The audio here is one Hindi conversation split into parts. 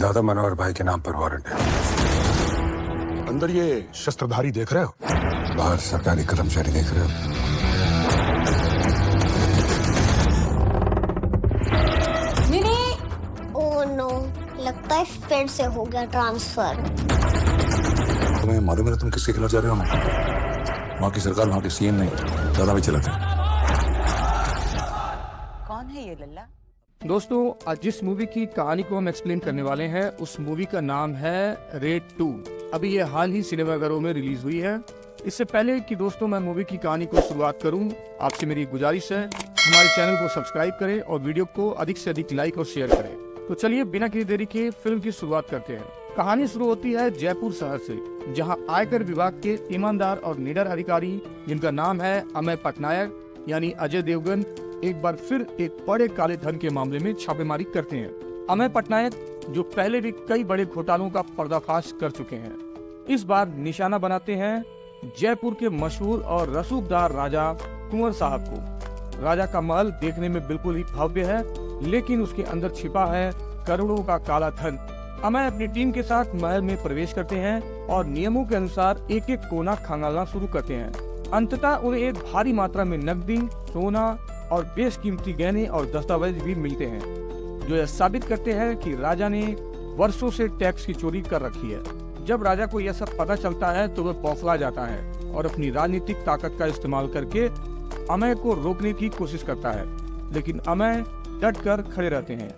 दादा मनोहर भाई के नाम पर वारंट है। अंदर ये शस्त्रधारी देख रहे हो? बाहर सरकारी कर्मचारी देख रहे हो? ओह नो, लगता है फिर से हो गया ट्रांसफर। तुम्हें मालूम है तुम किसके खिलाफ जा रहे हो? वहाँ की सरकार, वहाँ के सीएम नहीं, दादा भाई चलाते हैं। कौन है ये लल्ला? दोस्तों, आज जिस मूवी की कहानी को हम एक्सप्लेन करने वाले हैं उस मूवी का नाम है रेड 2। अभी ये हाल ही सिनेमाघरों में रिलीज हुई है। इससे पहले कि दोस्तों मैं मूवी की कहानी को शुरुआत करूं, आपसे मेरी गुजारिश है हमारे चैनल को सब्सक्राइब करें और वीडियो को अधिक से अधिक लाइक और शेयर करें। तो चलिए बिना किसी देरी के फिल्म की शुरुआत करते हैं। कहानी शुरू होती है जयपुर शहर से, जहां आयकर विभाग के ईमानदार और निडर अधिकारी जिनका नाम है अमय पटनायक यानी अजय देवगन एक बार फिर एक बड़े काले धन के मामले में छापेमारी करते हैं। अमय पटनायक जो पहले भी कई बड़े घोटालों का पर्दाफाश कर चुके हैं, इस बार निशाना बनाते हैं जयपुर के मशहूर और रसूखदार राजा कुंवर साहब को। राजा का महल देखने में बिल्कुल ही भव्य है, लेकिन उसके अंदर छिपा है करोड़ों का काला धन। अमय अपनी टीम के साथ महल में प्रवेश करते हैं और नियमों के अनुसार एक एक कोना खंगालना शुरू करते हैं। अंततः उन्हें एक भारी मात्रा में नकदी, सोना और बेशकीमती गहने और दस्तावेज भी मिलते हैं, जो यह साबित करते हैं कि राजा ने वर्षों से टैक्स की चोरी कर रखी है। जब राजा को यह सब पता चलता है तो वह बौखला जाता है और अपनी राजनीतिक ताकत का इस्तेमाल करके अमय को रोकने की कोशिश करता है, लेकिन अमय डट कर खड़े रहते हैं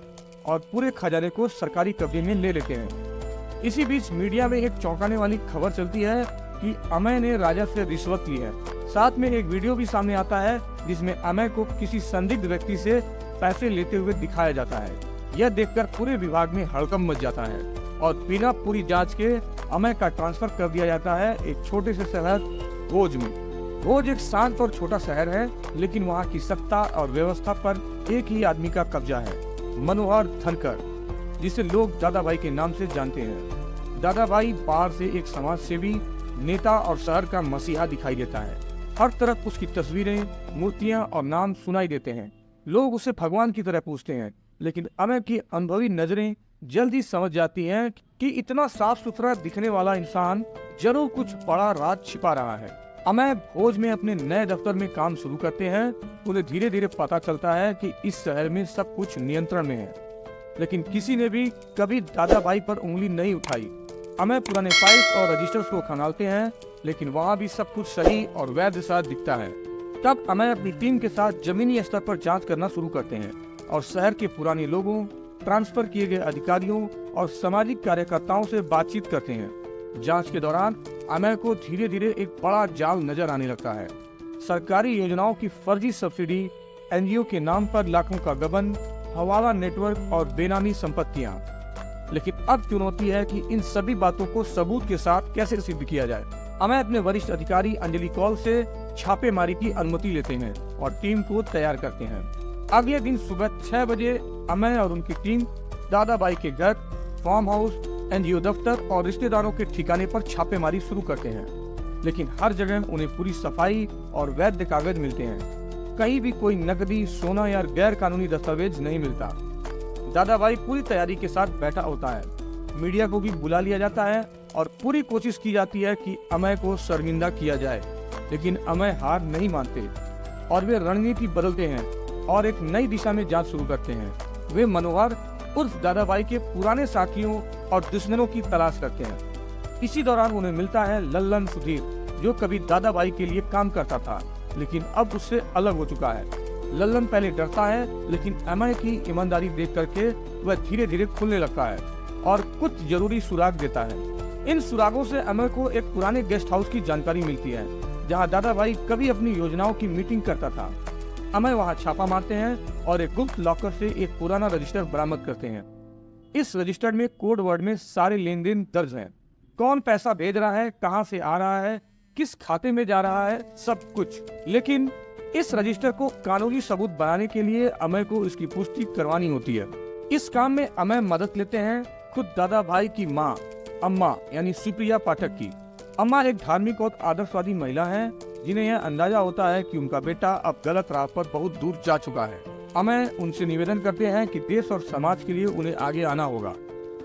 और पूरे खजाने को सरकारी कब्जे में ले लेते हैं। इसी बीच मीडिया में एक चौंकाने वाली खबर चलती है कि अमय ने राजा से रिश्वत ली है। साथ में एक वीडियो भी सामने आता है जिसमें अमय को किसी संदिग्ध व्यक्ति से पैसे लेते हुए दिखाया जाता है। यह देखकर पूरे विभाग में हड़कंप मच जाता है और बिना पूरी जांच के अमय का ट्रांसफर कर दिया जाता है एक छोटे से शहर भोज में। भोज एक शांत और छोटा शहर है, लेकिन वहाँ की सत्ता और व्यवस्था पर एक ही आदमी का कब्जा है, मनोहर धनकर, जिसे लोग दादा भाई के नाम से जानते हैं। दादा भाई बाहर से एक समाज सेवी, नेता और शहर का मसीहा दिखाई देता है। हर तरफ उसकी तस्वीरें, मूर्तियां और नाम सुनाई देते हैं। लोग उसे भगवान की तरह पूजते हैं, लेकिन अमय की अनुभवी नजरें जल्दी समझ जाती हैं कि इतना साफ सुथरा दिखने वाला इंसान जरूर कुछ बड़ा राज छिपा रहा है। अमय भोज में अपने नए दफ्तर में काम शुरू करते हैं। उन्हें धीरे धीरे पता चलता है कि इस शहर में सब कुछ नियंत्रण में है, लेकिन किसी ने भी कभी दादा भाई पर उंगली नहीं उठाई। अमय पुराने फाइल्स और रजिस्टर्स को खंगालते हैं, लेकिन वहाँ भी सब कुछ सही और वैध सा दिखता है। तब अमय अपनी टीम के साथ जमीनी स्तर पर जांच करना शुरू करते हैं और शहर के पुराने लोगों, ट्रांसफर किए गए अधिकारियों और सामाजिक कार्यकर्ताओं से बातचीत करते हैं। जांच के दौरान अमय को धीरे धीरे एक बड़ा जाल नजर आने लगता है। सरकारी योजनाओं की फर्जी सब्सिडी, एनजीओ के नाम पर लाखों का गबन, हवाला नेटवर्क और बेनामी संपत्तियां। लेकिन अब चुनौती है कि इन सभी बातों को सबूत के साथ कैसे सिद्ध किया जाए। अमय अपने वरिष्ठ अधिकारी अंजलि कौल से छापेमारी की अनुमति लेते हैं और टीम को तैयार करते हैं। अगले दिन सुबह 6 बजे अमय और उनकी टीम दादा भाई के घर, फार्म हाउस, एनजीओ दफ्तर और रिश्तेदारों के ठिकाने पर छापेमारी शुरू करते हैं, लेकिन हर जगह उन्हें पूरी सफाई और वैध कागज मिलते हैं। कहीं भी कोई नकदी, सोना या गैर कानूनी दस्तावेज नहीं मिलता। दादा भाई पूरी तैयारी के साथ बैठा होता है। मीडिया को भी बुला लिया जाता है और पूरी कोशिश की जाती है कि अमय को शर्मिंदा किया जाए, लेकिन अमय हार नहीं मानते और वे रणनीति बदलते हैं और एक नई दिशा में जांच शुरू करते हैं। वे मनोहर उर्फ दादा भाई के पुराने साथियों और दुश्मनों की तलाश करते हैं। इसी दौरान उन्हें मिलता है लल्लन सुधीर, जो कभी दादा भाई के लिए काम करता था, लेकिन अब उससे अलग हो चुका है। लल्लन पहले डरता है, लेकिन अमय की ईमानदारी देख करके वह धीरे धीरे खुलने लगता है और कुछ जरूरी सुराग देता है। इन सुरागों से अमय को एक पुराने गेस्ट हाउस की जानकारी मिलती है, जहां दादा भाई कभी अपनी योजनाओं की मीटिंग करता था। अमय वहां छापा मारते हैं और एक गुप्त लॉकर से एक पुराना रजिस्टर बरामद करते हैं। इस रजिस्टर में कोड वर्ड में सारे लेन देन दर्ज हैं। कौन पैसा भेज रहा है, कहां से आ रहा है, किस खाते में जा रहा है, सब कुछ। लेकिन इस रजिस्टर को कानूनी सबूत बनाने के लिए अमय को इसकी पुष्टि करवानी होती है। इस काम में अमय मदद लेते हैं खुद दादा भाई की माँ अम्मा यानी सुप्रिया पाठक की। अम्मा एक धार्मिक और आदर्शवादी महिला है, जिन्हें यह अंदाजा होता है कि उनका बेटा अब गलत राह पर बहुत दूर जा चुका है। अमय उनसे निवेदन करते हैं कि देश और समाज के लिए उन्हें आगे आना होगा।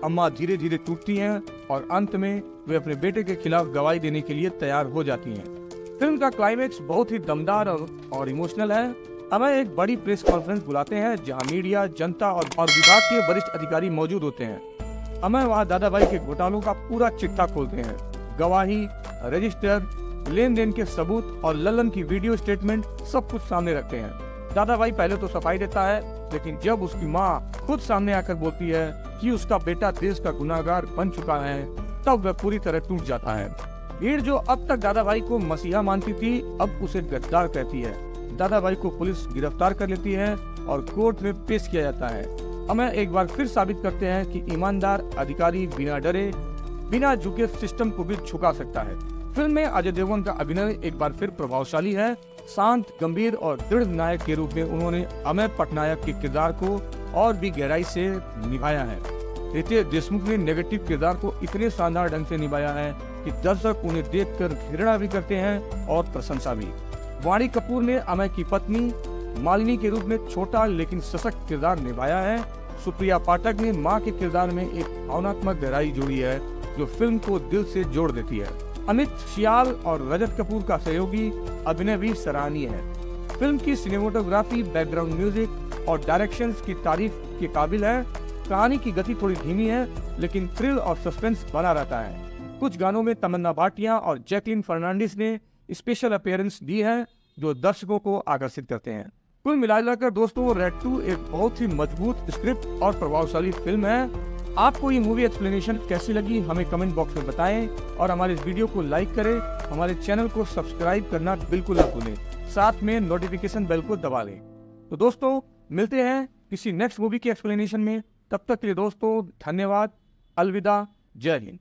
अम्मा धीरे धीरे टूटती हैं और अंत में वे अपने बेटे के खिलाफ गवाही देने के लिए तैयार हो जाती हैं। फिल्म का क्लाइमेक्स बहुत ही दमदार और इमोशनल है। अमय एक बड़ी प्रेस कॉन्फ्रेंस बुलाते हैं जहां मीडिया, जनता और विभाग के वरिष्ठ अधिकारी मौजूद होते हैं। अमय वहां दादाभाई के घोटालों का पूरा चिट्ठा खोलते हैं। गवाही, रजिस्टर, लेन देन के सबूत और लल्लन की वीडियो स्टेटमेंट सब कुछ सामने रखते हैं। दादाभाई पहले तो सफाई देता है, लेकिन जब उसकी माँ खुद सामने आकर बोलती है कि उसका बेटा देश का गुनाहगार बन चुका है, तब वह पूरी तरह टूट जाता है। भीड़ जो अब तक दादाभाई को मसीहा मानती थी, अब उसे गद्दार कहती है। दादाभाई को पुलिस गिरफ्तार कर लेती है और कोर्ट में पेश किया जाता है। अमय एक बार फिर साबित करते हैं कि ईमानदार अधिकारी बिना डरे, बिना झुके सिस्टम को भी झुका सकता है। फिल्म में अजय देवगन का अभिनय एक बार फिर प्रभावशाली है। शांत, गंभीर और दृढ़ नायक के रूप में उन्होंने अमय पटनायक के किरदार को और भी गहराई से निभाया है। रितेश देशमुख ने नेगेटिव किरदार को इतने शानदार ढंग से निभाया है कि दर्शक उन्हें देखकर घृणा भी करते हैं और प्रशंसा भी। वाणी कपूर ने अमय की पत्नी मालिनी के रूप में छोटा लेकिन सशक्त किरदार निभाया है। सुप्रिया पाठक ने मां के किरदार में एक भावनात्मक गहराई जोड़ी है जो फिल्म को दिल से जोड़ देती है। अमित सियाल और रजत कपूर का सहयोगी अभिनय भी सराहनीय है। फिल्म की सिनेमेटोग्राफी, बैकग्राउंड म्यूजिक और डायरेक्शन की तारीफ के काबिल है। कहानी की गति थोड़ी धीमी है, लेकिन थ्रिल और सस्पेंस बना रहता है। कुछ गानों में तमन्ना भाटिया और जैकलिन फर्नांडिस ने स्पेशल अपीयरेंस दी है जो दर्शकों को आकर्षित करते हैं। कुल मिलाकर दोस्तों, रेड 2 एक बहुत ही मजबूत स्क्रिप्ट और प्रभावशाली फिल्म है। आपको ये मूवी एक्सप्लेनेशन कैसी लगी हमें कमेंट बॉक्स में बताएं और हमारे इस वीडियो को लाइक करें। हमारे चैनल को सब्सक्राइब करना बिल्कुल न भूलें, साथ में नोटिफिकेशन बेल को दबा लें। तो दोस्तों, मिलते हैं किसी नेक्स्ट मूवी के एक्सप्लेनेशन में। तब तक के लिए दोस्तों, धन्यवाद, अलविदा, जय हिंद।